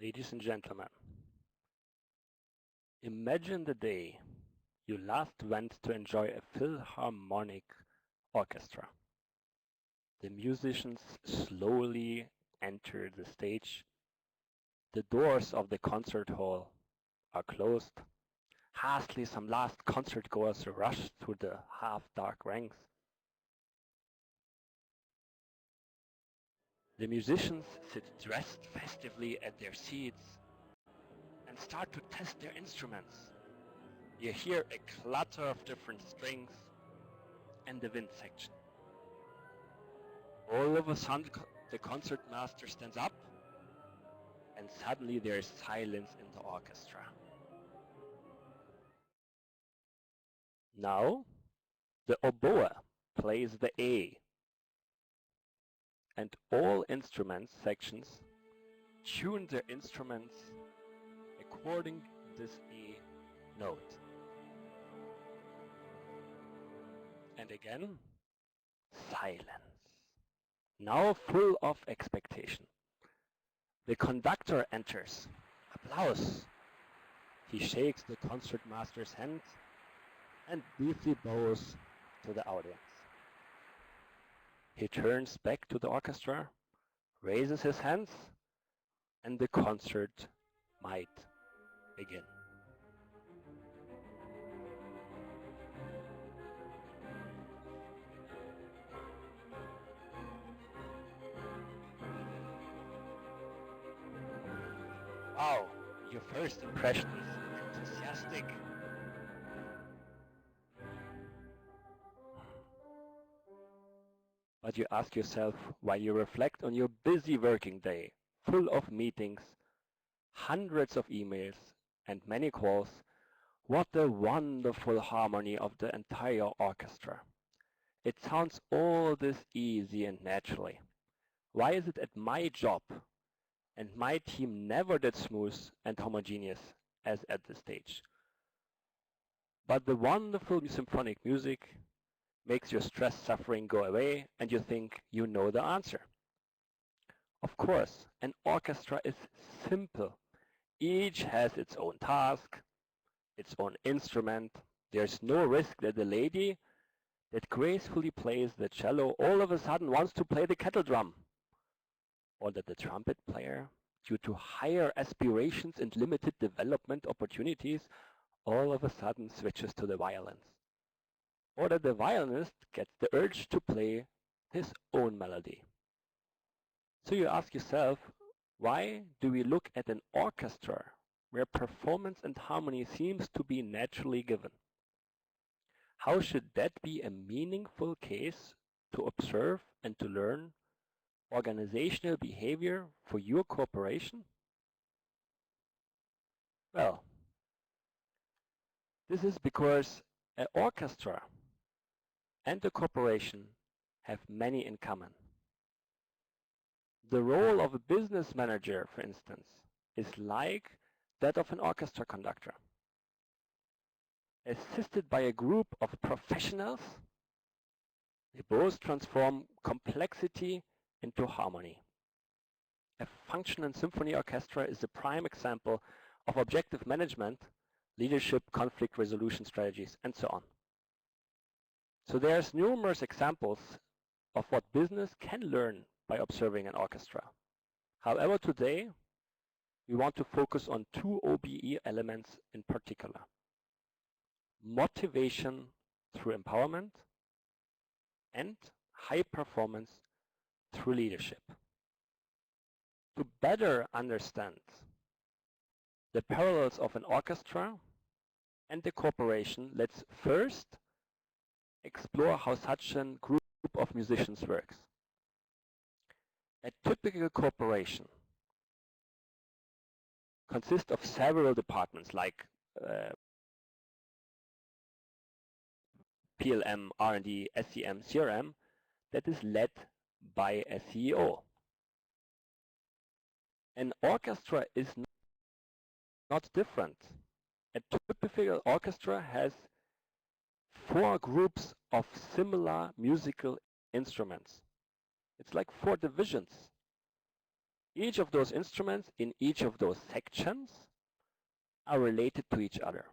Ladies and gentlemen, imagine the day you last went to enjoy a Philharmonic Orchestra. The musicians slowly enter the stage. The doors of the concert hall are closed. Hastily, some last concert-goers rush through the half-dark ranks. The musicians sit dressed festively at their seats and start to test their instruments. You hear a clatter of different strings and the wind section. All of a sudden, the concertmaster stands up, and suddenly there is silence in the orchestra. Now, the oboe plays the A, and all instrument sections tune their instruments according to this A note. And again, silence. Now full of expectation. The conductor enters. Applause. He shakes the concertmaster's hand and briefly bows to the audience. He turns back to the orchestra, raises his hands, and the concert might begin. Wow, your first impression is enthusiastic. But you ask yourself, while you reflect on your busy working day, full of meetings, hundreds of emails, and many calls, what a wonderful harmony of the entire orchestra. It sounds all this easy and naturally. Why is it at my job and my team never that smooth and homogeneous as at the stage? But the wonderful symphonic music makes your stress suffering go away and you think you know the answer. Of course, an orchestra is simple. Each has its own task, its own instrument. There's no risk that the lady that gracefully plays the cello all of a sudden wants to play the kettle drum, or that the trumpet player, due to higher aspirations and limited development opportunities, all of a sudden switches to the violins, or that the violinist gets the urge to play his own melody. So you ask yourself, why do we look at an orchestra where performance and harmony seems to be naturally given? How should that be a meaningful case to observe and to learn organizational behavior for your corporation? Well, this is because an orchestra and a corporation have many in common. The role of a business manager, for instance, is like that of an orchestra conductor. Assisted by a group of professionals, they both transform complexity into harmony. A functioning symphony orchestra is a prime example of objective management, leadership, conflict resolution strategies, and so on. So there's numerous examples of what business can learn by observing an orchestra. However, today we want to focus on two OBE elements in particular: motivation through empowerment and high performance through leadership. To better understand the parallels of an orchestra and the corporation, let's first explore how such a group of musicians works. A typical corporation consists of several departments like PLM, R&D, SCM, CRM, that is led by a CEO. An orchestra is not different. A typical orchestra has 4 groups of similar musical instruments. It's like 4 divisions. Each of those instruments in each of those sections are related to each other.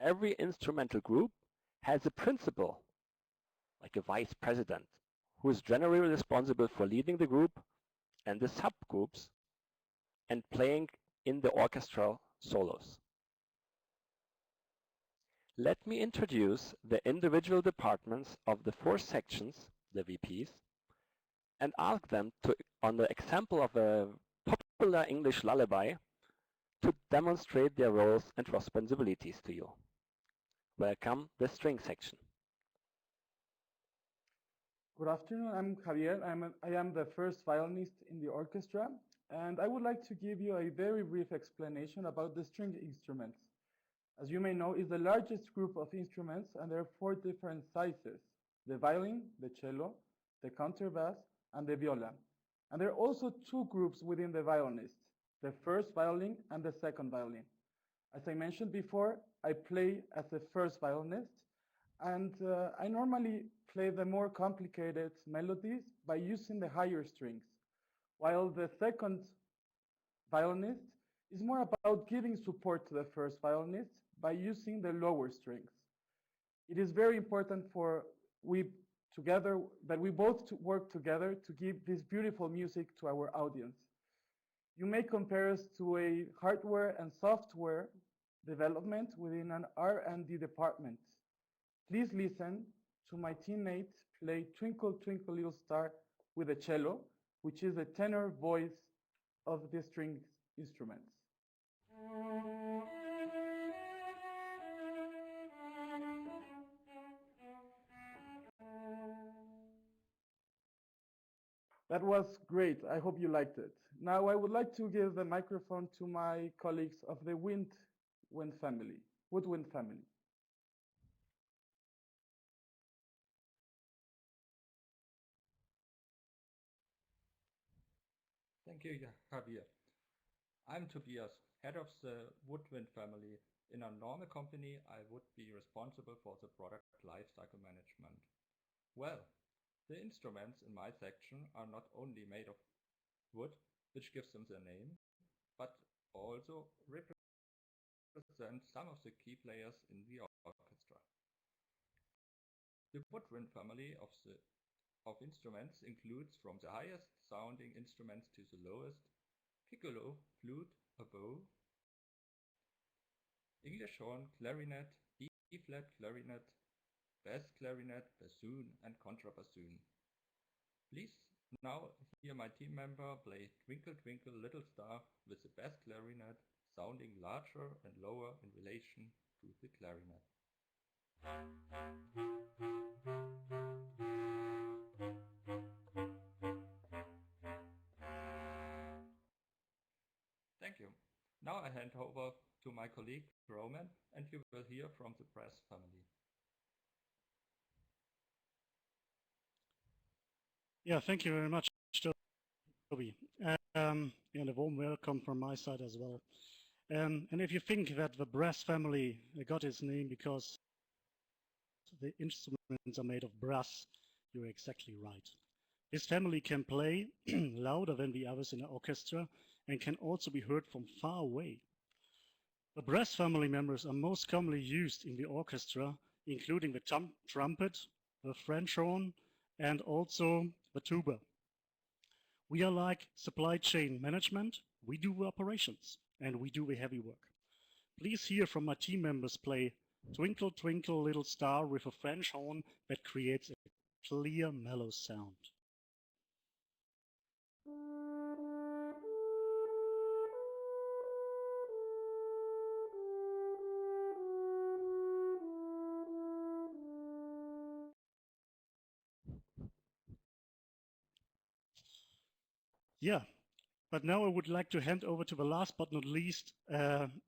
Every instrumental group has a principal, like a vice president, who is generally responsible for leading the group and the subgroups and playing in the orchestral solos. Let me introduce the individual departments of the 4 sections, the VPs, and ask them to, on the example of a popular English lullaby, to demonstrate their roles and responsibilities to you. Welcome, the string section. Good afternoon, I'm Javier. I am the first violinist in the orchestra, and I would like to give you a very brief explanation about the string instruments. As you may know, it's the largest group of instruments, and there are 4 different sizes: the violin, the cello, the counterbass, and the viola. And there are also 2 groups within the violinists, the first violin and the second violin. As I mentioned before, I play as a first violinist, and I normally play the more complicated melodies by using the higher strings, while the second violinist is more about giving support to the first violinist by using the lower strings. It is very important that we both work together to give this beautiful music to our audience. You may compare us to a hardware and software development within an R&D department. Please listen to my teammate play Twinkle, Twinkle, Little Star with the cello, which is the tenor voice of the string instruments. That was great. I hope you liked it. Now I would like to give the microphone to my colleagues of the woodwind family. Thank you, Javier. I'm Tobias, head of the woodwind family. In a normal company, I would be responsible for the product lifecycle management. Well, the instruments in my section are not only made of wood, which gives them their name, but also represent some of the key players in the orchestra. The woodwind family of instruments includes from the highest sounding instruments to the lowest: piccolo, flute, oboe, English horn, clarinet, B-flat clarinet, bass clarinet, bassoon, and contrabassoon. Please now hear my team member play Twinkle Twinkle Little Star with the bass clarinet sounding larger and lower in relation to the clarinet. Thank you. Now I hand over to my colleague Roman, and you will hear from the brass family. Yeah, thank you very much, Toby. And a warm welcome from my side as well. And if you think that the brass family got its name because the instruments are made of brass, you're exactly right. This family can play louder than the others in the orchestra and can also be heard from far away. The brass family members are most commonly used in the orchestra, including the trumpet, the French horn, and also the tuba. We are like supply chain management. We do operations and we do the heavy work. Please hear from my team members play Twinkle Twinkle Little Star with a French horn that creates a clear mellow sound. Yeah, but now I would like to hand over to the last but not least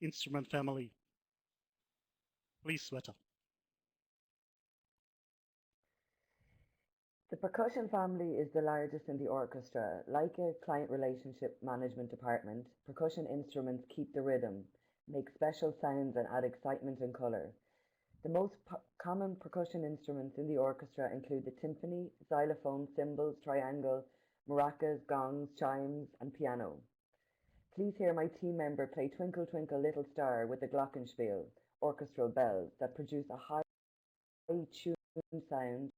instrument family. Please, Sveta. The percussion family is the largest in the orchestra. Like a client relationship management department, percussion instruments keep the rhythm, make special sounds and add excitement and colour. The most common percussion instruments in the orchestra include the timpani, xylophone, cymbals, triangle, maracas, gongs, chimes, and piano. Please hear my team member play Twinkle Twinkle Little Star with the glockenspiel, orchestral bells that produce a high-tuned sound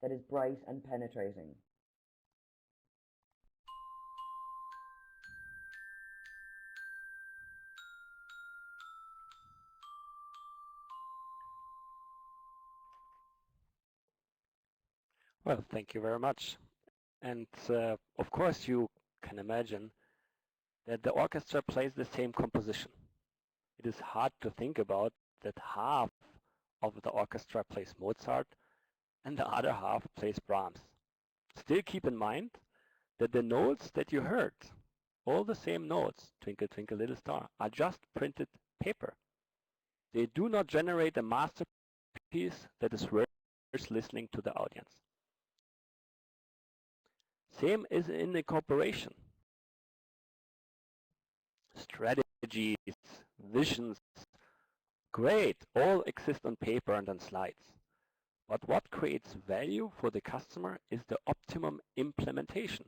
that is bright and penetrating. Well, thank you very much. And of course, you can imagine that the orchestra plays the same composition. It is hard to think about that half of the orchestra plays Mozart and the other half plays Brahms. Still keep in mind that the notes that you heard, all the same notes, Twinkle Twinkle Little Star, are just printed paper. They do not generate a masterpiece that is worth listening to the audience. Same is in the corporation. Strategies, visions, great, all exist on paper and on slides. But what creates value for the customer is the optimum implementation.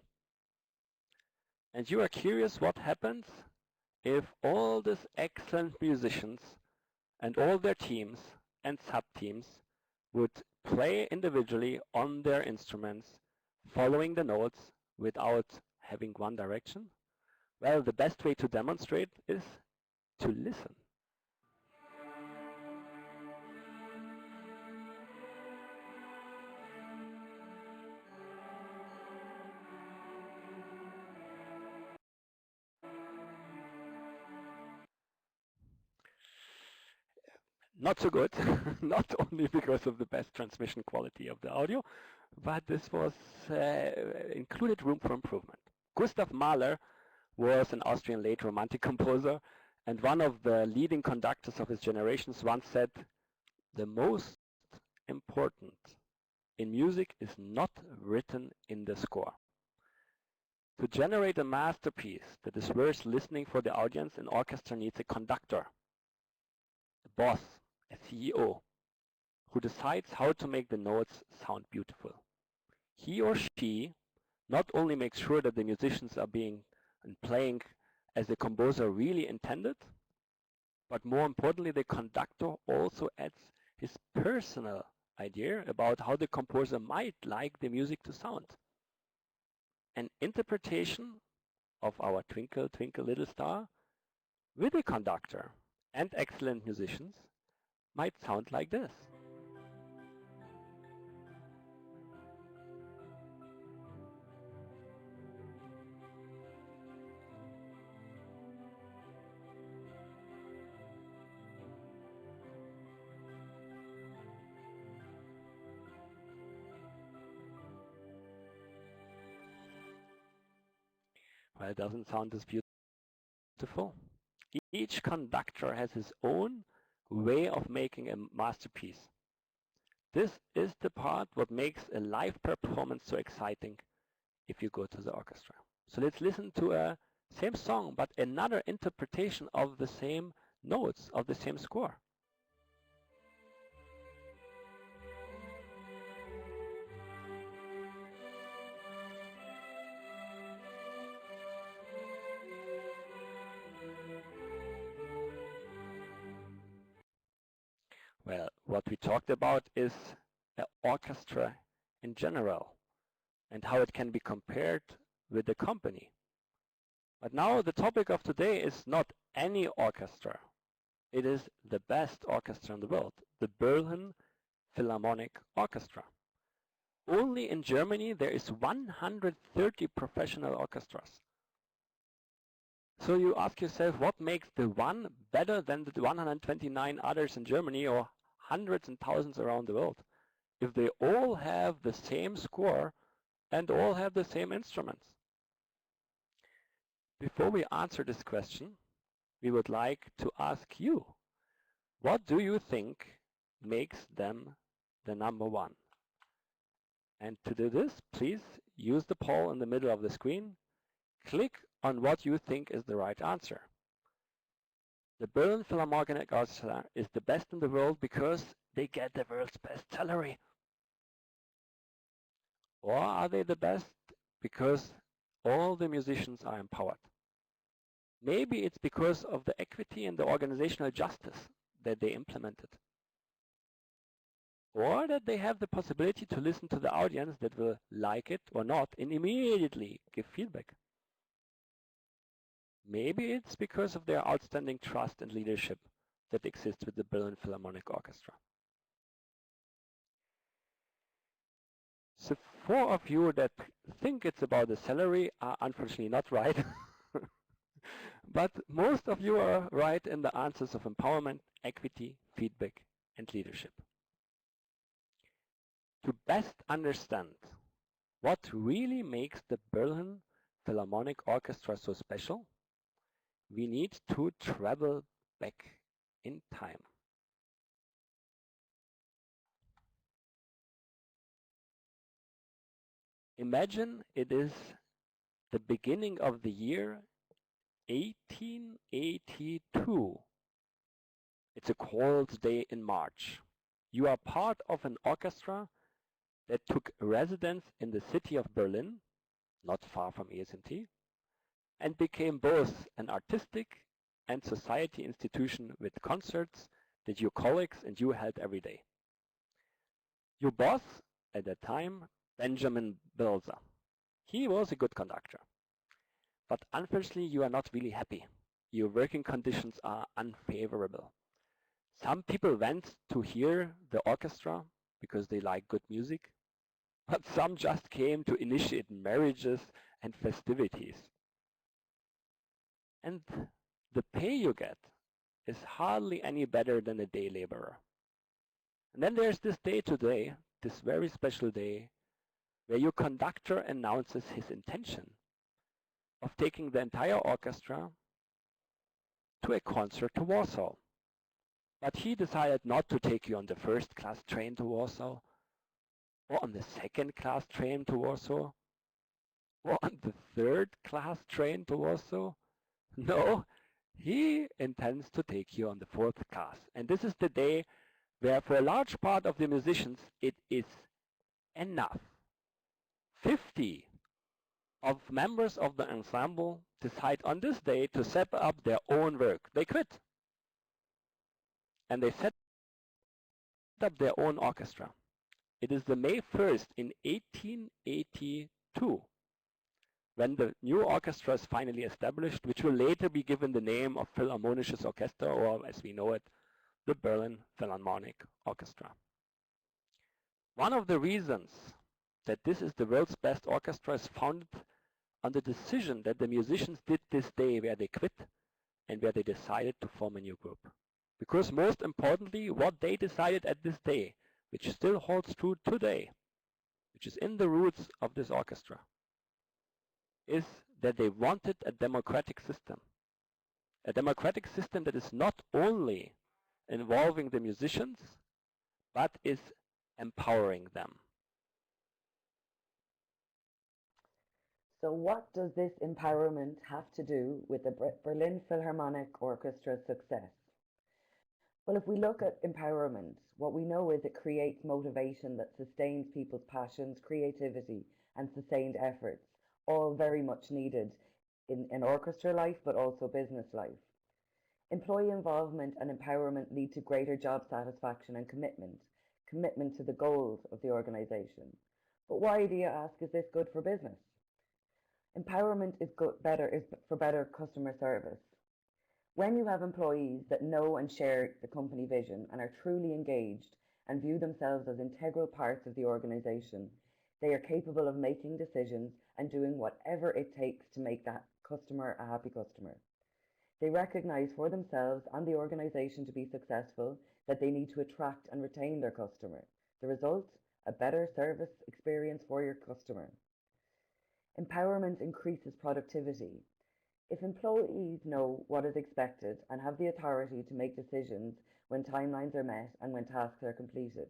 And you are curious what happens if all these excellent musicians and all their teams and sub-teams would play individually on their instruments, following the notes without having one direction? Well, the best way to demonstrate is to listen. Not so good, not only because of the best transmission quality of the audio, but this was included room for improvement. Gustav Mahler was an Austrian late Romantic composer, and one of the leading conductors of his generations once said, "The most important in music is not written in the score." To generate a masterpiece that is worth listening for the audience, an orchestra needs a conductor, a boss, a CEO, who decides how to make the notes sound beautiful. He or she not only makes sure that the musicians are being and playing as the composer really intended, but more importantly, the conductor also adds his personal idea about how the composer might like the music to sound. An interpretation of our Twinkle Twinkle Little Star with a conductor and excellent musicians might sound like this. Well, it doesn't sound as beautiful. Each conductor has his own way of making a masterpiece. This is the part what makes a live performance so exciting if you go to the orchestra. So let's listen to a same song, but another interpretation of the same notes, of the same score. Well, what we talked about is an orchestra in general and how it can be compared with the company. But now the topic of today is not any orchestra. It is the best orchestra in the world, the Berlin Philharmonic Orchestra. Only in Germany there is 130 professional orchestras. So you ask yourself, what makes the one better than the 129 others in Germany or hundreds and thousands around the world, if they all have the same score and all have the same instruments? Before we answer this question, we would like to ask you, what do you think makes them the number one? And to do this, please use the poll in the middle of the screen. Click on what you think is the right answer. The Berlin Philharmonic Orchestra is the best in the world because they get the world's best salary. Or are they the best because all the musicians are empowered. Maybe it's because of the equity and the organizational justice that they implemented. Or that they have the possibility to listen to the audience that will like it or not and immediately give feedback. Maybe it's because of their outstanding trust and leadership that exists with the Berlin Philharmonic Orchestra. So 4 of you that think it's about the salary are unfortunately not right. But most of you are right in the answers of empowerment, equity, feedback, and leadership. To best understand what really makes the Berlin Philharmonic Orchestra so special, we need to travel back in time. Imagine it is the beginning of the year 1882. It's a cold day in March. You are part of an orchestra that took residence in the city of Berlin, not far from ESMT, and became both an artistic and society institution with concerts that your colleagues and you held every day. Your boss at that time, Benjamin Bilzer, he was a good conductor. But unfortunately, you are not really happy. Your working conditions are unfavorable. Some people went to hear the orchestra because they like good music, but some just came to initiate marriages and festivities. And the pay you get is hardly any better than a day laborer. And then there's this day today, this very special day, where your conductor announces his intention of taking the entire orchestra to a concert to Warsaw. But he decided not to take you on the first class train to Warsaw, or on the second class train to Warsaw, or on the third class train to Warsaw. No, he intends to take you on the 4th class. And this is the day where for a large part of the musicians it is enough. 50 of members of the ensemble decide on this day to set up their own work. They quit. And they set up their own orchestra. It is the May 1st in 1882 when the new orchestra is finally established, which will later be given the name of Philharmonisches Orchester, or as we know it, the Berlin Philharmonic Orchestra. One of the reasons that this is the world's best orchestra is founded on the decision that the musicians did this day where they quit and where they decided to form a new group. Because most importantly, what they decided at this day, which still holds true today, which is in the roots of this orchestra, is that they wanted a democratic system. A democratic system that is not only involving the musicians, but is empowering them. So what does this empowerment have to do with the Berlin Philharmonic Orchestra's success? Well, if we look at empowerment, what we know is it creates motivation that sustains people's passions, creativity, and sustained efforts, all very much needed in orchestra life, but also business life. Employee involvement and empowerment lead to greater job satisfaction and commitment to the goals of the organization. But why, do you ask, is this good for business? Empowerment is for better customer service. When you have employees that know and share the company vision and are truly engaged and view themselves as integral parts of the organization, they are capable of making decisions and doing whatever it takes to make that customer a happy customer. They recognize for themselves and the organization to be successful that they need to attract and retain their customer. The result, a better service experience for your customer. Empowerment increases productivity. If employees know what is expected and have the authority to make decisions when timelines are met and when tasks are completed.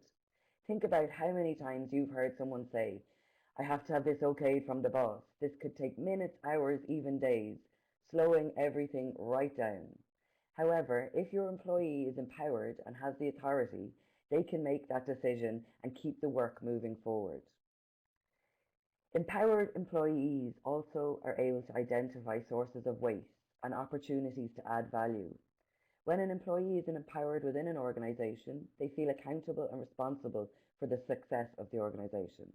Think about how many times you've heard someone say, I have to have this okayed from the boss. This could take minutes, hours, even days, slowing everything right down. However, if your employee is empowered and has the authority, they can make that decision and keep the work moving forward. Empowered employees also are able to identify sources of waste and opportunities to add value. When an employee is empowered within an organisation, they feel accountable and responsible for the success of the organisation.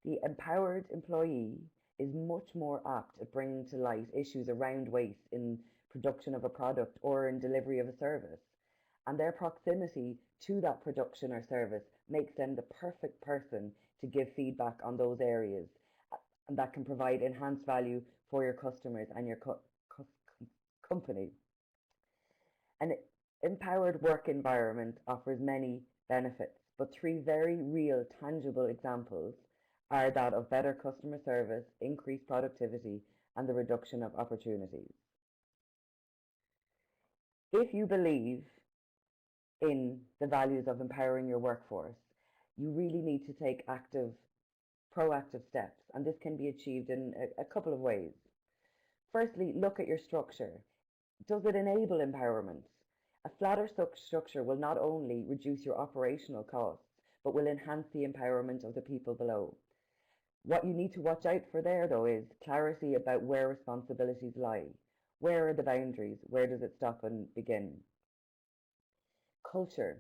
The empowered employee is much more apt at bringing to light issues around waste in production of a product or in delivery of a service, and their proximity to that production or service makes them the perfect person to give feedback on those areas, and that can provide enhanced value for your customers and your company. An empowered work environment offers many benefits, but three very real, tangible examples are that of better customer service, increased productivity, and the reduction of opportunities. If you believe in the values of empowering your workforce, you really need to take active, proactive steps, and this can be achieved in a couple of ways. Firstly, look at your structure. Does it enable empowerment? A flatter structure will not only reduce your operational costs, but will enhance the empowerment of the people below. What you need to watch out for there, though, is clarity about where responsibilities lie. Where are the boundaries? Where does it stop and begin? Culture.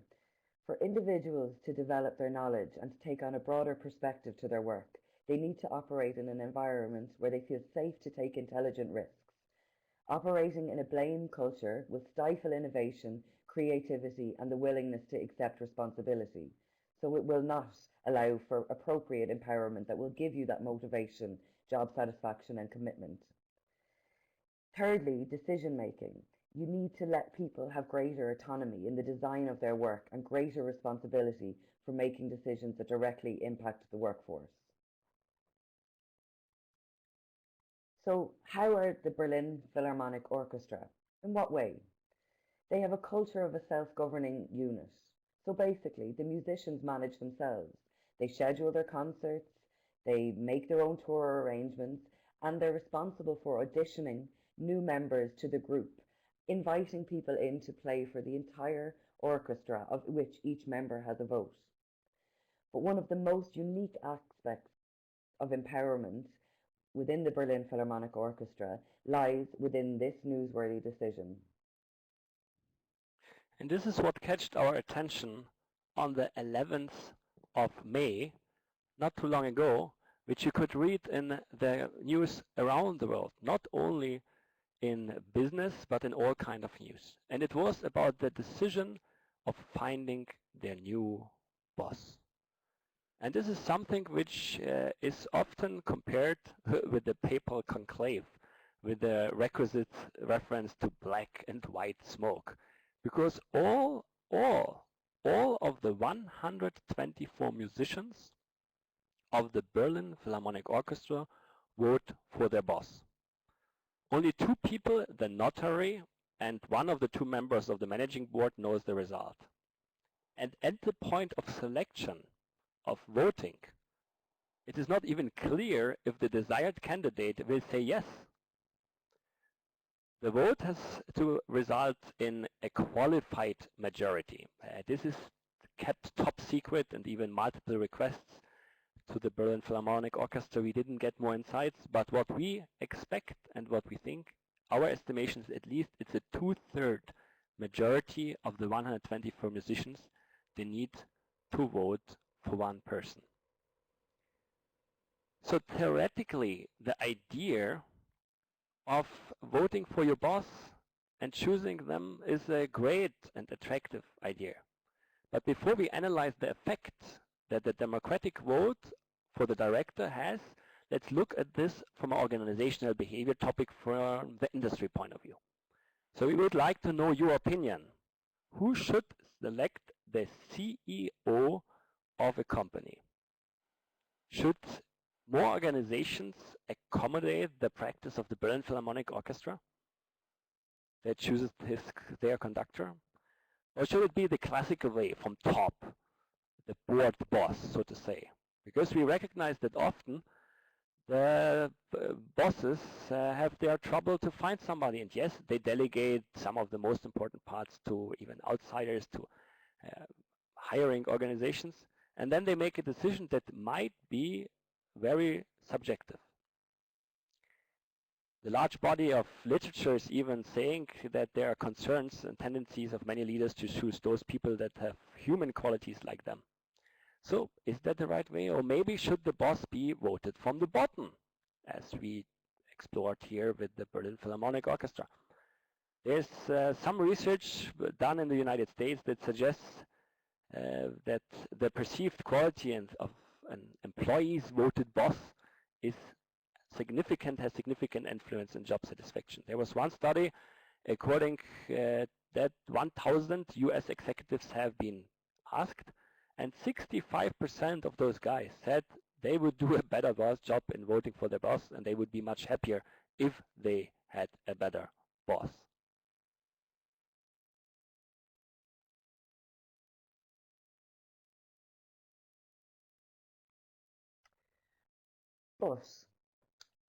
For individuals to develop their knowledge and to take on a broader perspective to their work, they need to operate in an environment where they feel safe to take intelligent risks. Operating in a blame culture will stifle innovation, creativity, and the willingness to accept responsibility. So it will not allow for appropriate empowerment that will give you that motivation, job satisfaction, and commitment. Thirdly, decision making. You need to let people have greater autonomy in the design of their work and greater responsibility for making decisions that directly impact the workforce. So how are the Berlin Philharmonic Orchestra? In what way? They have a culture of a self-governing unit. So basically, the musicians manage themselves. They schedule their concerts, they make their own tour arrangements, and they're responsible for auditioning new members to the group, inviting people in to play for the entire orchestra, of which each member has a vote. But one of the most unique aspects of empowerment within the Berlin Philharmonic Orchestra lies within this newsworthy decision. And this is what catched our attention on the 11th of May, not too long ago, which you could read in the news around the world, not only in business, but in all kinds of news. And it was about the decision of finding their new boss. And this is something which is often compared with the papal conclave, with the requisite reference to black and white smoke. Because all of the 124 musicians of the Berlin Philharmonic Orchestra vote for their boss. Only two people, the notary and one of the two members of the managing board, knows the result. And at the point of selection, of voting, it is not even clear if the desired candidate will say yes. The vote has to result in a qualified majority. This is kept top secret, and even multiple requests to the Berlin Philharmonic Orchestra, we didn't get more insights, but what we expect and what we think, our estimation is at least it's a 2/3 majority of the 124 musicians they need to vote for one person. So theoretically, the idea of voting for your boss and choosing them is a great and attractive idea. But before we analyze the effect that the democratic vote for the director has, let's look at this from an organizational behavior topic from the industry point of view. So we would like to know your opinion. Who should select the CEO of a company? Should more organizations accommodate the practice of the Berlin Philharmonic Orchestra that chooses their conductor? Or should it be the classical way from top, the board boss, so to say? Because we recognize that often the bosses have their trouble to find somebody, and yes, they delegate some of the most important parts to even outsiders, to hiring organizations, and then they make a decision that might be very subjective. The large body of literature is even saying that there are concerns and tendencies of many leaders to choose those people that have human qualities like them. So is that the right way? Or maybe should the boss be voted from the bottom, as we explored here with the Berlin Philharmonic Orchestra? There's some research done in the United States that suggests that the perceived quality of an employee's voted boss is has significant influence in job satisfaction. There was one study according that 1,000 US executives have been asked, and 65% of those guys said they would do a better job in voting for their boss, and they would be much happier if they had a better boss. But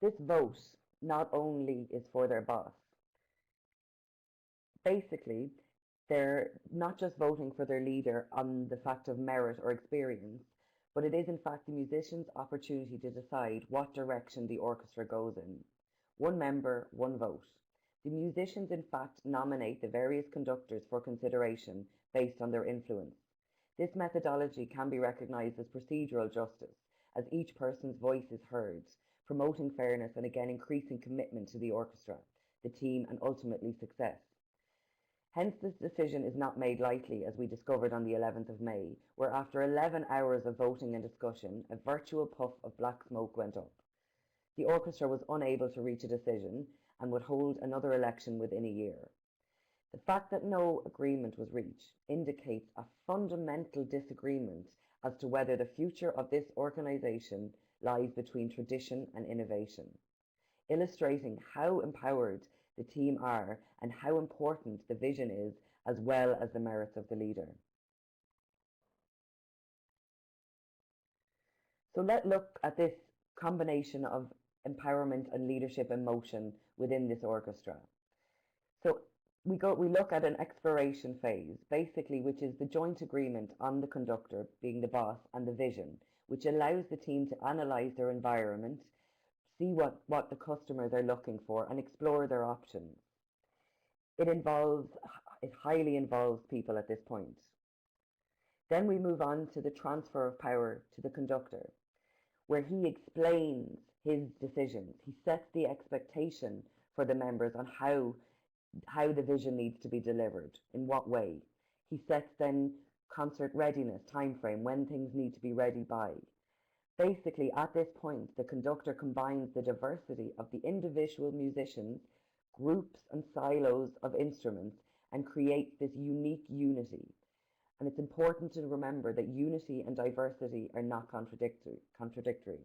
this vote not only is for their boss. Basically, they're not just voting for their leader on the fact of merit or experience, but it is in fact the musician's opportunity to decide what direction the orchestra goes in. One member, one vote. The musicians in fact nominate the various conductors for consideration based on their influence. This methodology can be recognized as procedural justice, as each person's voice is heard, promoting fairness and again increasing commitment to the orchestra, the team and ultimately success. Hence this decision is not made lightly, as we discovered on the 11th of May, where after 11 hours of voting and discussion, a virtual puff of black smoke went up. The orchestra was unable to reach a decision and would hold another election within a year. The fact that no agreement was reached indicates a fundamental disagreement as to whether the future of this organisation lies between tradition and innovation, illustrating how empowered the team are and how important the vision is, as well as the merits of the leader. So let's look at this combination of empowerment and leadership in motion within this orchestra. So we look at an exploration phase, basically, which is the joint agreement on the conductor, being the boss, and the vision, which allows the team to analyse their environment, see what the customers are looking for, and explore their options. It highly involves people at this point. Then we move on to the transfer of power to the conductor, where he explains his decisions. He sets the expectation for the members on how the vision needs to be delivered, in what way. He sets then concert readiness, time frame, when things need to be ready by. Basically, at this point, the conductor combines the diversity of the individual musicians, groups and silos of instruments, and creates this unique unity. And it's important to remember that unity and diversity are not contradictory.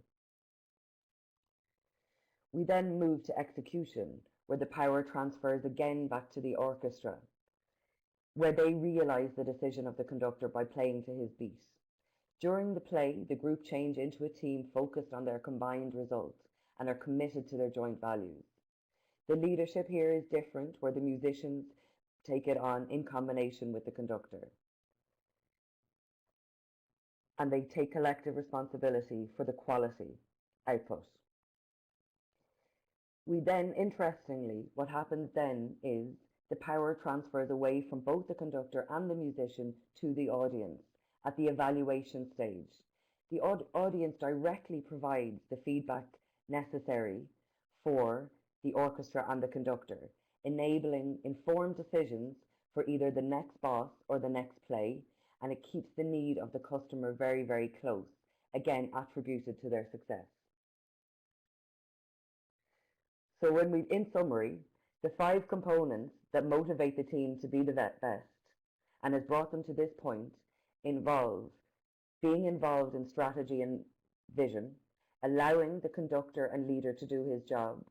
We then move to execution, where the power transfers again back to the orchestra, where they realise the decision of the conductor by playing to his beat. During the play, the group change into a team focused on their combined results and are committed to their joint values. The leadership here is different, where the musicians take it on in combination with the conductor. And they take collective responsibility for the quality output. We then, interestingly, what happens then is the power transfers away from both the conductor and the musician to the audience at the evaluation stage. The audience directly provides the feedback necessary for the orchestra and the conductor, enabling informed decisions for either the next boss or the next play, and it keeps the need of the customer very, very close, again attributed to their success. So in summary, the 5 components that motivate the team to be the best and has brought them to this point involve being involved in strategy and vision, allowing the conductor and leader to do his job,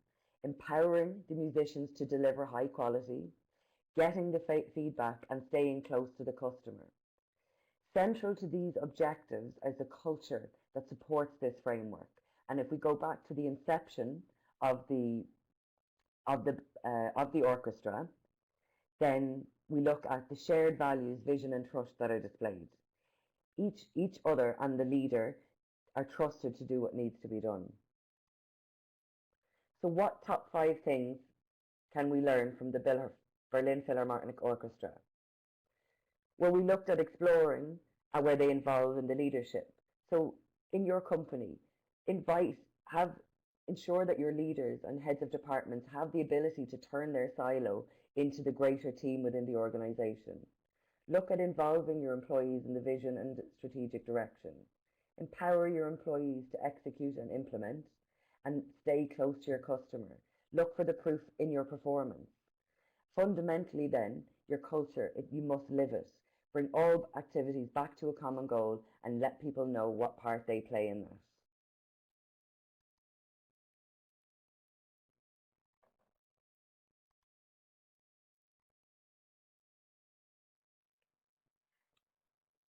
empowering the musicians to deliver high quality, getting the feedback and staying close to the customer. Central to these objectives is a culture that supports this framework. And if we go back to the inception of the orchestra, then we look at the shared values, vision and trust that are displayed. Each other and the leader are trusted to do what needs to be done. So what top 5 things can we learn from the Berlin Philharmonic Orchestra? Well, we looked at exploring where they involve in the leadership. So in your company, ensure that your leaders and heads of departments have the ability to turn their silo into the greater team within the organization. Look at involving your employees in the vision and strategic direction. Empower your employees to execute and implement, and stay close to your customer. Look for the proof in your performance. Fundamentally then, your culture, you must live it. Bring all activities back to a common goal and let people know what part they play in that.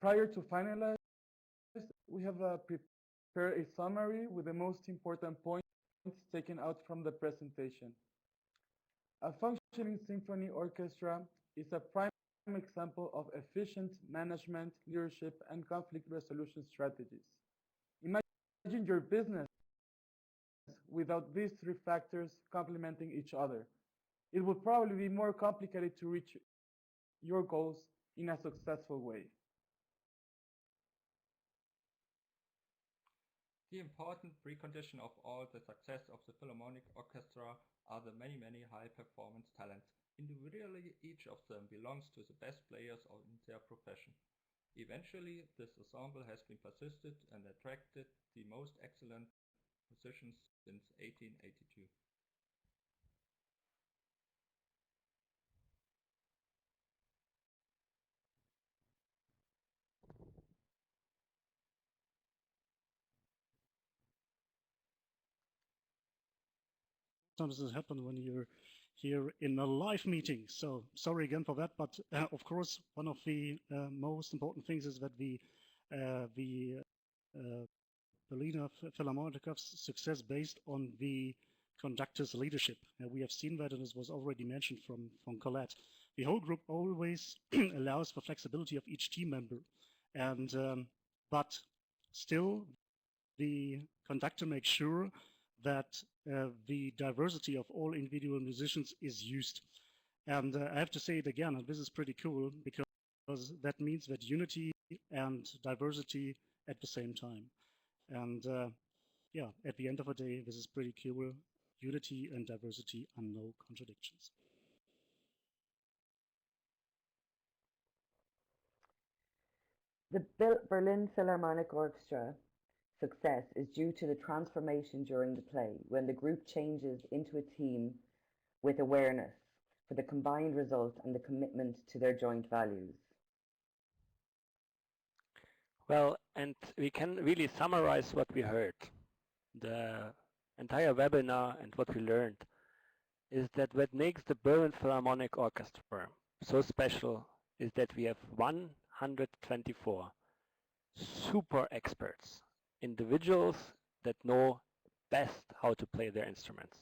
Prior to finalize, we have prepared a summary with the most important points taken out from the presentation. A functioning symphony orchestra is a prime example of efficient management, leadership, and conflict resolution strategies. Imagine your business without these 3 factors complementing each other. It would probably be more complicated to reach your goals in a successful way. The important precondition of all the success of the Philharmonic Orchestra are the many high-performance talents. Individually, each of them belongs to the best players in their profession. Eventually, this ensemble has been persisted and attracted the most excellent musicians since 1882. Sometimes this happens when you're here in a live meeting. So sorry again for that, but of course, one of the most important things is that the Berliner Philharmonic's success based on the conductor's leadership. We have seen that, and this was already mentioned from Colette. The whole group always allows for flexibility of each team member, and but still the conductor makes sure that the diversity of all individual musicians is used. And I have to say it again, and this is pretty cool, because that means that unity and diversity at the same time. And yeah, at the end of the day, this is pretty cool. Unity and diversity are no contradictions. The Berlin Philharmonic Orchestra success is due to the transformation during the play, when the group changes into a team with awareness for the combined result and the commitment to their joint values. Well, and we can really summarize what we heard. The entire webinar and what we learned is that what makes the Berlin Philharmonic Orchestra so special is that we have 124 super experts, individuals that know best how to play their instruments.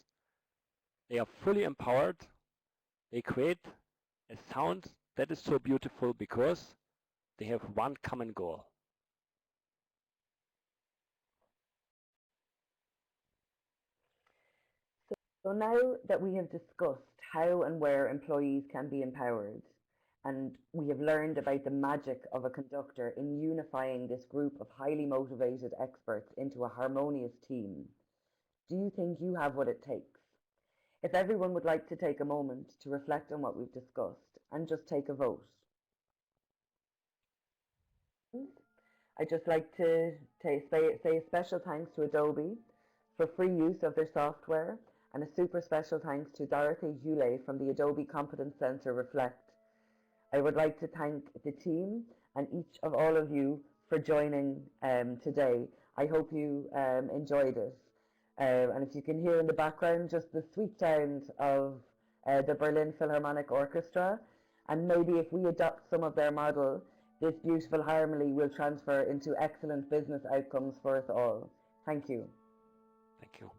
They are fully empowered. They create a sound that is so beautiful because they have one common goal. So now that we have discussed how and where employees can be empowered, and we have learned about the magic of a conductor in unifying this group of highly motivated experts into a harmonious team, do you think you have what it takes? If everyone would like to take a moment to reflect on what we've discussed and just take a vote. I'd just like to say a special thanks to Adobe for free use of their software, and a super special thanks to Dorothy Hule from the Adobe Competence Center Reflect. I would like to thank the team and each of all of you for joining today. I hope you enjoyed it. And if you can hear in the background just the sweet sound of the Berlin Philharmonic Orchestra, and maybe if we adopt some of their model, this beautiful harmony will transfer into excellent business outcomes for us all. Thank you. Thank you.